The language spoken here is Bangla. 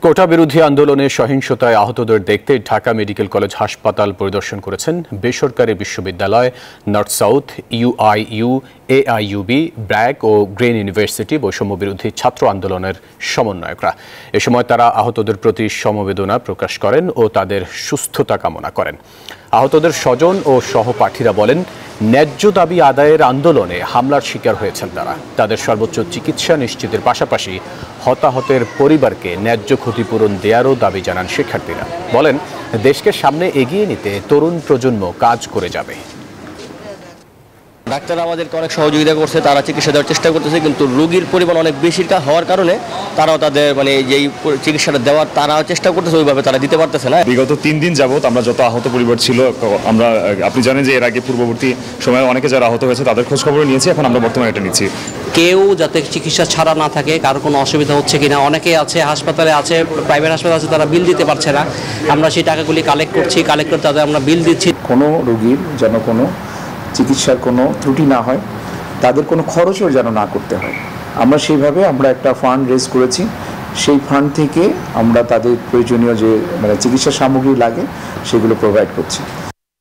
কোটা বিরোধী আন্দোলনে সহিংসতায় আহতদের দেখতে ঢাকা মেডিকেল কলেজ হাসপাতাল পরিদর্শন করেছেন বেসরকারি বিশ্ববিদ্যালয়, North South, UIU, AIUB, BRAC ও গ্রিন ইউনিভার্সিটি বৈষম্য বিরোধী ছাত্র আন্দোলনের সমন্বয়করা। এ সময় তারা আহতদের প্রতি সমবেদনা প্রকাশ করেন ও তাদের সুস্থতা কামনা করেন। আহতদের স্বজন ও সহপাঠীরা বলেন, ন্যায্য দাবি আদায়ের আন্দোলনে হামলার শিকার হয়েছেন তারা। তাদের সর্বোচ্চ চিকিৎসা নিশ্চিতের পাশাপাশি হতাহতের পরিবারকে ন্যায্য ক্ষতিপূরণ দেওয়ারও দাবি জানান শিক্ষার্থীরা। বলেন, দেশকে সামনে এগিয়ে নিতে তরুণ প্রজন্ম কাজ করে যাবে। ডাক্তার আমাদেরকে অনেক সহযোগিতা করছে, তারা চিকিৎসা দেওয়ার চেষ্টা করতেছে, কিন্তু রোগীর পরিমাণ অনেক বেশি হওয়ার কারণে তারাও তাদের যেই চিকিৎসাটা দেওয়ার তারাও চেষ্টা করতেছে, ওইভাবে তারা দিতে পারতেছে না। বিগত 3 দিন যাবত আমরা যত আহত পরিবার ছিল, আপনি জানেন যে এর আগে পূর্ববর্তী সময়ে অনেকে যারা আহত হয়েছে তাদের খোঁজ খবর নিয়েছি, এখন আমরা বর্তমানে এটা নিচ্ছি। কেউ যাতে চিকিৎসা ছাড়া না থাকে, কারো কোনো অসুবিধা হচ্ছে কিনা। অনেকেই আছে হাসপাতালে আছে, প্রাইভেট হাসপাতাল আছে, তারা বিল দিতে পারছে না। আমরা সেই টাকাগুলি কালেক্ট করে তাদের আমরা বিল দিচ্ছি। কোনো রোগীর যেন কোনো চিকিৎসার কোনো ত্রুটি না হয়, তাদের কোনো খরচও যেন না করতে হয়। সেইভাবে আমরা একটা ফান্ড রেজ করেছি। সেই ফান্ড থেকে আমরা তাদের প্রয়োজনীয় যে চিকিৎসা সামগ্রী লাগে সেগুলো প্রোভাইড করছি।